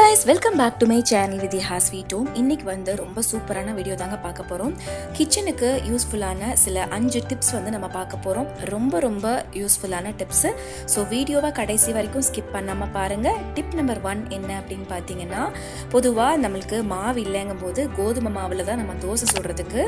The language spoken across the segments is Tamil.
guys, welcome back to my channel videhassweethome. இன்னைக்கு வந்து ரொம்ப சூப்பரான வீடியோ தாங்க பார்க்க போறோம். கிச்சனுக்கு யூஸ்ஃபுல்லான சில 5 டிப்ஸ் வந்து நம்ம பார்க்க போறோம். ரொம்ப யூஸ்ஃபுல்லான டிப்ஸ். ஸோ வீடியோவை கடைசி வரைக்கும் ஸ்கிப் பண்ணாம பாருங்க. டிப் நம்பர் 1 என்ன அப்படின்னு பார்த்தீங்கன்னா, பொதுவாக நம்மளுக்கு மாவு இல்லைங்கும் போது கோதுமை மாவில் தான் நம்ம தோசை சுடுறதுக்கு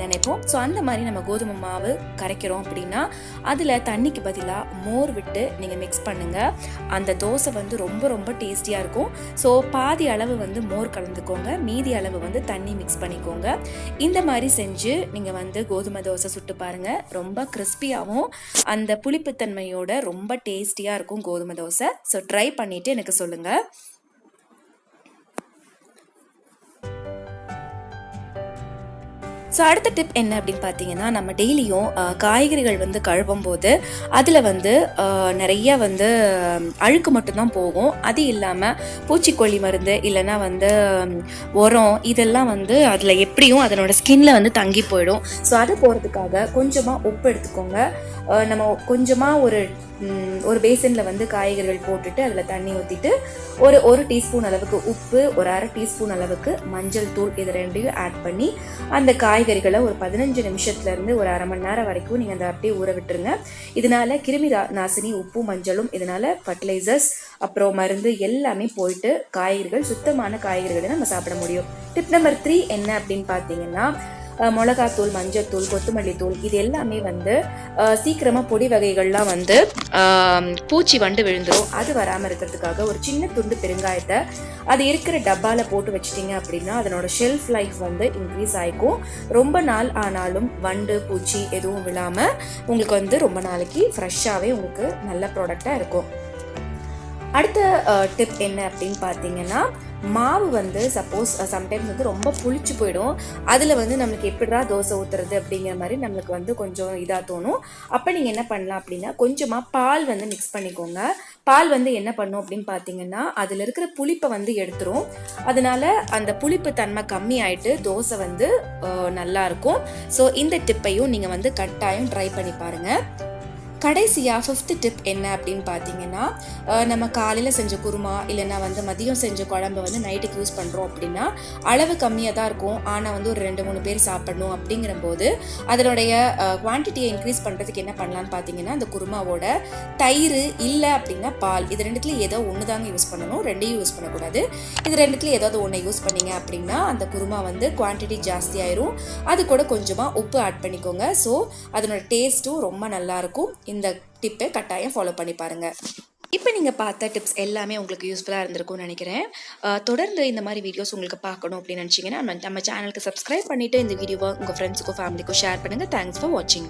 நினைப்போம். ஸோ அந்த மாதிரி நம்ம கோதுமை மாவு கரைக்கிறோம் அப்படின்னா அதில் தண்ணிக்கு பதிலாக மோர் விட்டு நீங்கள் மிக்ஸ் பண்ணுங்க. அந்த தோசை வந்து ரொம்ப டேஸ்டியாக இருக்கும். ஸோ பாதி அளவு வந்து மோர் கலந்துக்கோங்க, மீதி அளவு வந்து தண்ணி மிக்ஸ் பண்ணிக்கோங்க. இந்த மாதிரி செஞ்சு நீங்கள் வந்து கோதுமை தோசை சுட்டு பாருங்கள். ரொம்ப கிறிஸ்பியாகவும் அந்த புளிப்புத்தன்மையோட ரொம்ப டேஸ்டியாக இருக்கும் கோதுமை தோசை. ஸோ ட்ரை பண்ணிவிட்டு எனக்கு சொல்லுங்கள். ஸோ அடுத்த டிப் என்ன அப்படின்னு பார்த்தீங்கன்னா, நம்ம டெய்லியும் காய்கறிகள் வந்து கழுவும் போது அதில் வந்து நிறைய வந்து அழுக்கு மட்டும்தான் போகும். அது இல்லாமல் பூச்சிக்கொல்லி மருந்து இல்லைன்னா வந்து உரம் இதெல்லாம் வந்து அதில் எப்படியும் அதனோட ஸ்கின்ல வந்து தங்கி போயிடும். ஸோ அது போகிறதுக்காக கொஞ்சமாக உப்பு எடுத்துக்கோங்க. நம்ம கொஞ்சமாக ஒரு பேசனில் வந்து காய்கறிகள் போட்டுட்டு அதில் தண்ணி ஊற்றிட்டு ஒரு டீஸ்பூன் அளவுக்கு உப்பு, ஒரு அரை டீஸ்பூன் அளவுக்கு மஞ்சள் தூள், இது ரெண்டையும் ஆட் பண்ணி அந்த காய்கறிகளை ஒரு 15 நிமிஷத்துலேருந்து ஒரு அரை மணி நேரம் வரைக்கும் நீங்கள் அதை அப்படியே ஊற விட்டுருங்க. இதனால கிருமி நாசினி உப்பு மஞ்சளும் இதனால ஃபர்டிலைசர்ஸ் அப்புறம் மருந்து எல்லாமே போயிட்டு காய்கறிகள் சுத்தமான காய்கறிகளை நம்ம சாப்பிட முடியும். டிப் நம்பர் 3 என்ன அப்படின்னு பார்த்தீங்கன்னா, மிளகாத்தூள், மஞ்சள் தூள், கொத்தமல்லி தூள் இது எல்லாமே வந்து சீக்கிரமாக பொடி வகைகள்லாம் வந்து பூச்சி வண்டு விழுந்துடும். அது வராமல் இருக்கிறதுக்காக ஒரு சின்ன துண்டு பெருங்காயத்தை அது இருக்கிற டப்பாவில் போட்டு வச்சிட்டிங்க அப்படின்னா அதனோட ஷெல்ஃப் லைஃப் வந்து இன்க்ரீஸ் ஆகிக்கும். ரொம்ப நாள் ஆனாலும் வண்டு பூச்சி எதுவும் விழாமல் உங்களுக்கு வந்து ரொம்ப நாளைக்கு ஃப்ரெஷ்ஷாகவே உங்களுக்கு நல்ல ப்ராடக்டாக இருக்கும். அடுத்த டிப் என்ன அப்படின்னு பார்த்தீங்கன்னா, மாவு வந்து சப்போஸ் சம்டைம்ஸ் வந்து ரொம்ப புளிச்சு போயிடும். அதில் வந்து நம்மளுக்கு எப்படிடா தோசை ஊற்றுறது அப்படிங்கிற மாதிரி நம்மளுக்கு வந்து கொஞ்சம் இதாக தோணும். அப்போ நீங்கள் என்ன பண்ணலாம் அப்படின்னா, கொஞ்சமாக பால் வந்து மிக்ஸ் பண்ணிக்கோங்க. பால் வந்து என்ன பண்ணும் அப்படின்னு பார்த்தீங்கன்னா, அதில் இருக்கிற புளிப்பை வந்து எடுத்துரும். அதனால அந்த புளிப்பு தன்மை கம்மி ஆயிட்டு தோசை வந்து நல்லா இருக்கும். ஸோ இந்த டிப்பையும் நீங்கள் வந்து கட்டாயம் ட்ரை பண்ணி பாருங்கள். கடைசியாக 5th டிப் என்ன அப்படின்னு பார்த்தீங்கன்னா, நம்ம காலையில் செஞ்ச குருமா இல்லைன்னா வந்து மதியம் செஞ்ச குழம்பு வந்து நைட்டுக்கு யூஸ் பண்ணுறோம் அப்படின்னா அளவு கம்மியாக தான் இருக்கும். ஆனால் வந்து ஒரு 2-3 பேர் சாப்பிடணும் அப்படிங்கிற போது அதனுடைய குவான்டிட்டியை இன்க்ரீஸ் பண்ணுறதுக்கு என்ன பண்ணலான்னு பார்த்தீங்கன்னா, அந்த குருமாவோட தயிர் இல்லை அப்படின்னா பால், இது ரெண்டுத்துல ஏதோ ஒன்று தாங்க யூஸ் பண்ணணும், ரெண்டையும் யூஸ் பண்ணக்கூடாது. இது ரெண்டுத்துல ஏதாவது ஒன்று யூஸ் பண்ணீங்க அப்படின்னா அந்த குருமா வந்து குவான்டிட்டி ஜாஸ்தி ஆயிரும். அது கூட கொஞ்சமாக உப்பு ஆட் பண்ணிக்கோங்க. ஸோ அதனோட டேஸ்ட்டும் ரொம்ப நல்லாயிருக்கும். இந்த டிப்பை கட்டாயம் ஃபாலோ பண்ணி பாருங்கள். இப்போ நீங்கள் பார்த்த டிப்ஸ் எல்லாமே உங்களுக்கு யூஸ்ஃபுல்லாக இருந்திருக்கும்னு நினைக்கிறேன். தொடர்ந்து இந்த மாதிரி வீடியோஸ் உங்களுக்கு பார்க்கணும் அப்படின்னு நினச்சிங்கன்னா நம்ம சேனலுக்கு சப்ஸ்கிரைப் பண்ணிவிட்டு இந்த வீடியோவை உங்கள் ஃப்ரெண்ட்ஸுக்கும் ஃபேமிலிக்கும் ஷேர் பண்ணுங்கள். தேங்க்ஸ் ஃபார் வாட்சிங்.